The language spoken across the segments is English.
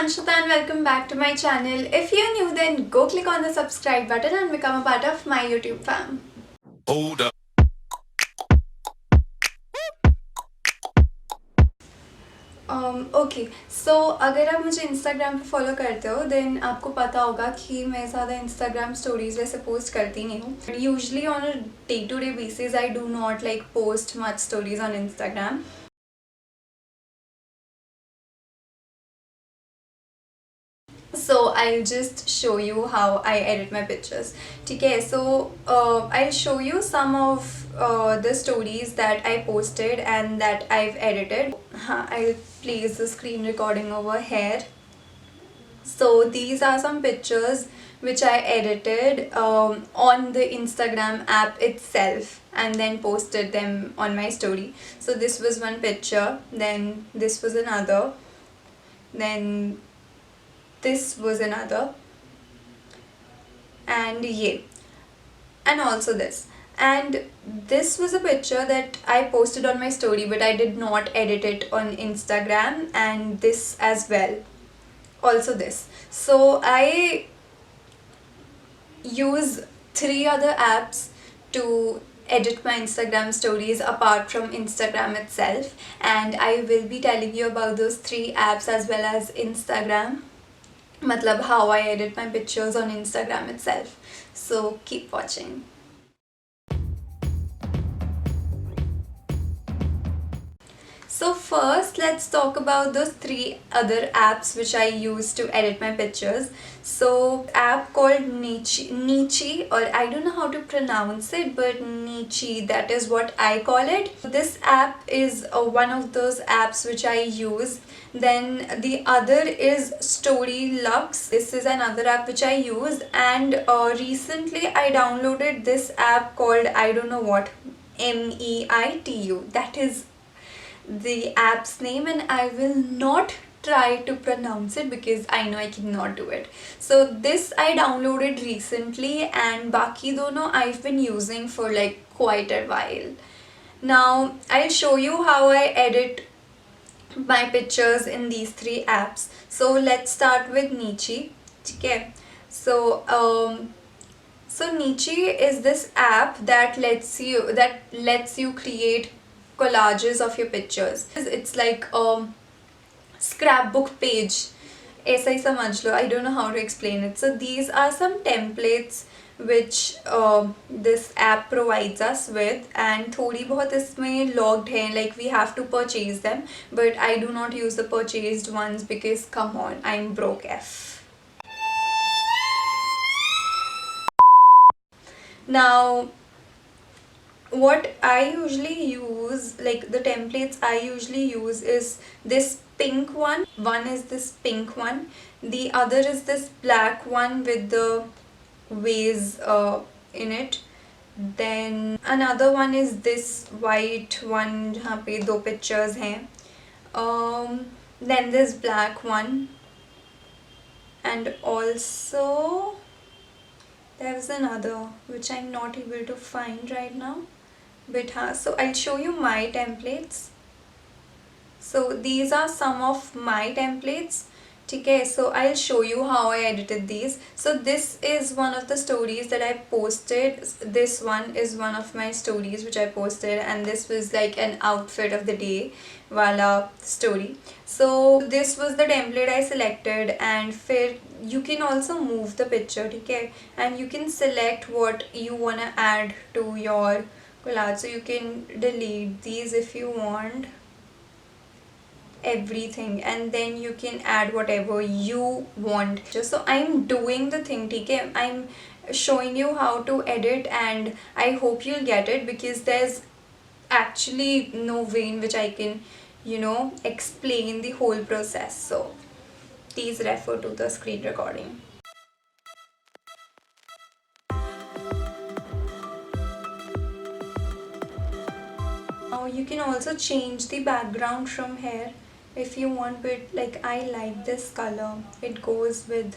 Anshita and welcome back to my channel. If you're new, then go click on the subscribe button and become a part of my YouTube fam. Hold up. Okay, so अगर आप मुझे Instagram पे follow करते हो then आपको पता होगा कि मैं ज़्यादा Instagram stories वैसे पोस्ट करती नहीं हूँ. Usually on a day-to-day basis I do not like post much stories on Instagram. So I'll just show you how I edit my pictures. Okay, so I'll show you some of the stories that I posted and that I've edited. I'll place the screen recording over here. So these are some pictures which I edited on the Instagram app itself and then posted them on my story. So this was one picture, then this was another, then this was another, and yeah, and also this, and this was a picture that I posted on my story but I did not edit it on Instagram, and this as well, also this. So I use 3 other apps to edit my Instagram stories apart from Instagram itself, and I will be telling you about those 3 apps as well as Instagram, matlab how I edit my pictures on Instagram itself. So keep watching. So first let's talk about those 3 other apps which I use to edit my pictures. So app called NICHI, or I don't know how to pronounce it, but NICHI, that is what I call it. This app is one of those apps which I use. Then the other is StoryLux. This is another app which I use, and recently I downloaded this app called I don't know what, MEITU. That is the app's name, and I will not try to pronounce it because I know I cannot do it. So this I downloaded recently, and baki dono I've been using for like quite a while. Now I'll show you how I edit my pictures in these 3 apps. So let's start with NICHI. Okay. So NICHI is this app that lets you create collages of your pictures. It's like a scrapbook page. ऐसा ही समझ लो. I don't know how to explain it. So these are some templates which this app provides us with, and थोड़ी बहुत इसमें logged हैं, like we have to purchase them, but I do not use the purchased ones because come on, I'm broke F. Now what I usually use, like the templates I usually use, is this pink one. One is this pink one, the other is this black one with the vase in it, then another one is this white one जहाँ पे 2 pictures हैं, then this black one, and also there's another which I'm not able to find right now. But so I'll show you my templates. So these are some of my templates. Okay, so I'll show you how I edited these. So this is one of the stories that I posted. This one is one of my stories which I posted, and this was like an outfit of the day wala story. So this was the template I selected, and you can also move the picture, okay, and you can select what you wanna add to your collage. So you can delete these if you want, everything, and then you can add whatever you want. Just so I'm doing the thing, okay, I'm showing you how to edit, and I hope you'll get it because there's actually no way in which I can explain the whole process. So please refer to the screen recording. Now you can also change the background from here if you want, but like I like this color, it goes with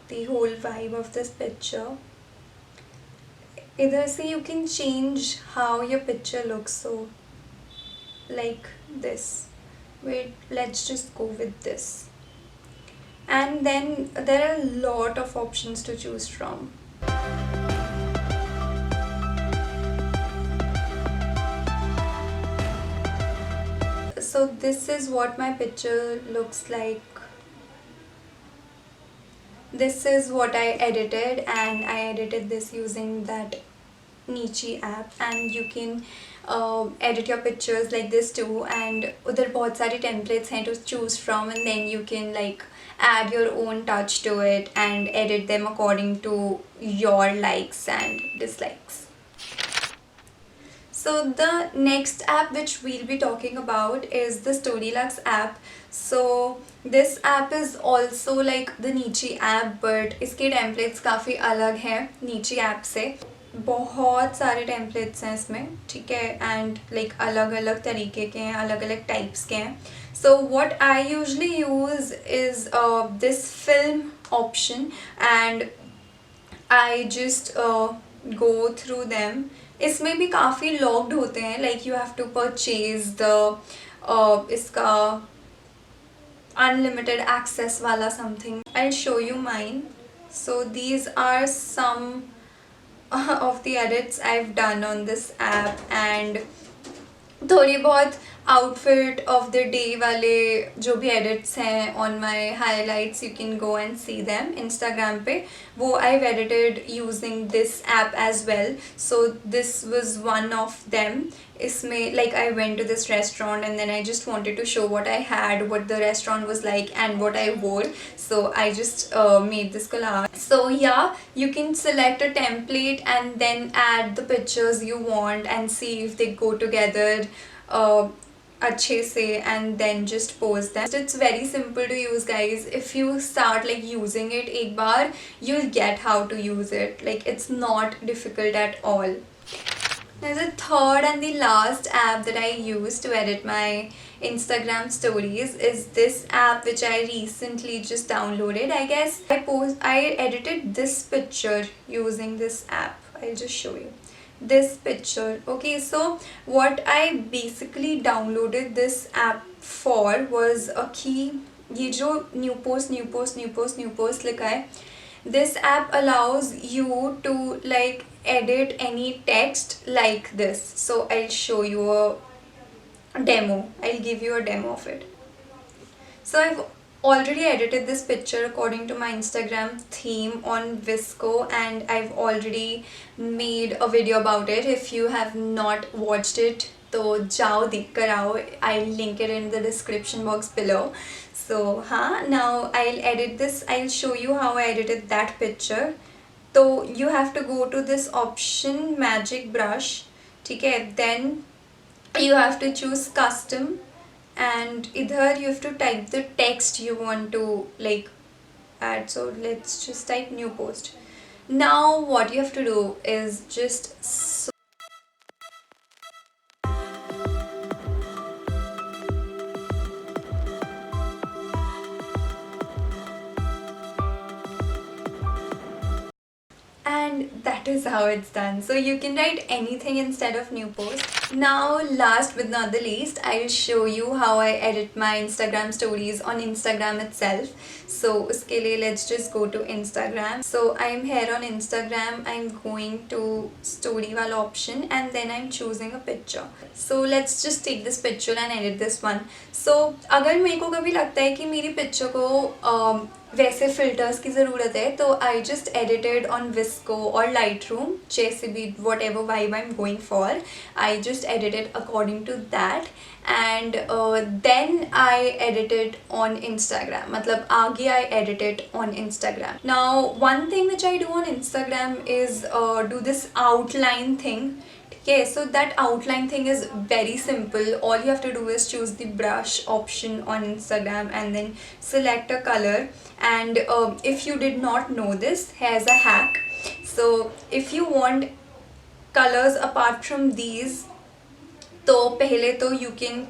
the whole vibe of this picture. Either say you can change how your picture looks, so like this. Wait, let's just go with this. and then there are a lot of options to choose from. So this is what my picture looks like. This is what I edited, and I edited this using that NICHI app, and you can edit your pictures like this too, and उधर बहुत सारे templates हैं to choose from, and then you can like add your own touch to it and edit them according to your likes and dislikes. So the next app which we'll be talking about is the StoryLux app. So this app is also like the Nietzsche app, but इसके templates काफ़ी अलग हैं Nietzsche app से. बहुत सारे templates हैं इसमें, ठीक है, and like अलग अलग तरीके के हैं, अलग अलग types के हैं. So what I usually use is this film option, and I just go through them. इसमें भी काफ़ी लॉक्ड होते हैं, like you have to purchase the इसका unlimited access वाला something. I'll show you mine. So these are some of the edits I've done on this app, and थोड़ी बहुत outfit of the day वाले जो भी edits हैं on my highlights, you can go and see them Instagram पे. वो I've edited using this app as well. So this was one of them. इसमें like I went to this restaurant, and then I just wanted to show what I had, what the restaurant was like, and what I wore. So I just made this collage. So yeah, you can select a template and then add the pictures you want and see if they go together अच्छे से, and then just post them. It's very simple to use, guys. If you start like using it एक बार, you'll get how to use it. Like it's not difficult at all. There's a third and the last app that I use to edit my Instagram stories is this app which I recently just downloaded. I guess I edited this picture using this app. I'll just show you this picture. Okay, so what I basically downloaded this app for was a key. ये जो new post लिखा है, this app allows you to like edit any text like this. So I'll show you a demo. I'll give you a demo of it. So I've already edited this picture according to my Instagram theme on Visco, and I've already made a video about it. If you have not watched it, तो जाओ देख कर आओ. I'll link it in the description box below. So now I'll edit this. I'll show you how I edited that picture. So you have to go to this option magic brush, ठीक है, then you have to choose custom, and either you have to type the text you want to like add. So let's just type new post. Now what you have to do is just and that is how it's done. So you can write anything instead of new post. Now last but not the least, I'll show you how I edit my Instagram stories on Instagram itself. So uske liye let's just go to Instagram. So I'm here on Instagram. I'm going to story wala option, and then I'm choosing a picture. So let's just take this picture and edit this one. So अगर मेरे को कभी लगता है कि मेरी picture को वैसे फिल्टर्स की ज़रूरत है, तो I just edited on VSCO और लाइटरूम, जैसे भी whatever vibe I am going for, I just edited according to that, and then I edited on Instagram. मतलब आगे I edited on Instagram. Now one thing which I do on Instagram is do this outline thing. Okay, so that outline thing is very simple. All you have to do is choose the brush option on Instagram and then select a color. And if you did not know this, here's a hack. So if you want colors apart from these, तो पहले तो you can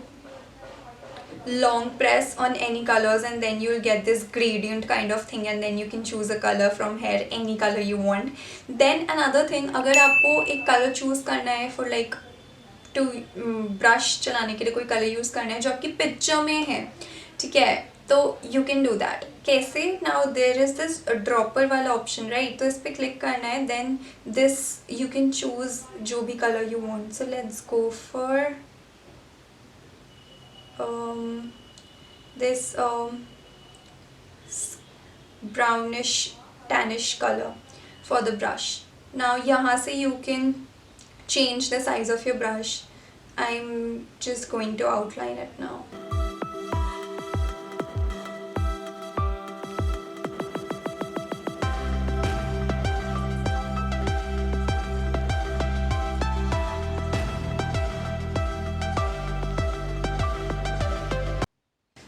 long press on any colors, and then you'll get this gradient kind of thing, and then you can choose a color from here, any color you want. Then another thing, अगर आपको एक color choose करना है for like to brush चलाने के लिए कोई color use करना है जो आपकी picture में है, ठीक है, तो यू कैन डू दैट. कैसे? Now there is this dropper वाला ऑप्शन राइट, तो इस पर क्लिक करना है. Then this you can choose जो भी colour you want. So let's go for this brownish tannish color for the brush. Now यहाँ से you can change the size of your brush. I'm just going to outline it now.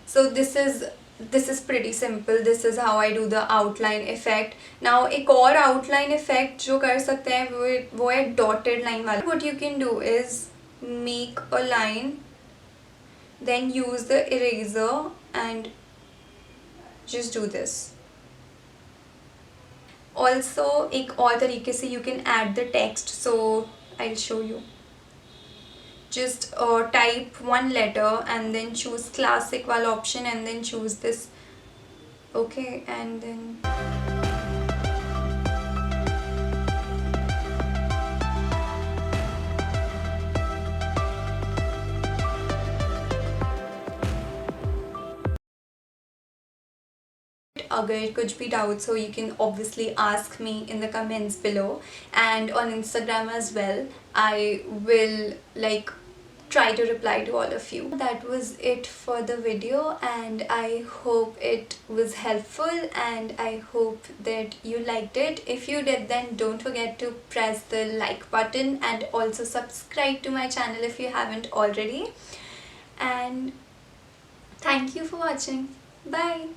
So this is pretty simple. This is how I do the outline effect. Now एक और outline effect जो कर सकते हैं वो है dotted line वाला. What you can do is make a line, then use the eraser and just do this. Also एक और तरीके से you can add the text. So I'll show you. Just type one letter and then choose classic wala option and then choose this. Okay, and then अगर कुछ भी doubts हो, you can obviously ask me in the comments below, and on Instagram as well. I will like try to reply to all of you. That was it for the video, and I hope it was helpful, and I hope that you liked it. If you did, then don't forget to press the like button and also subscribe to my channel if you haven't already. And thank you for watching. Bye.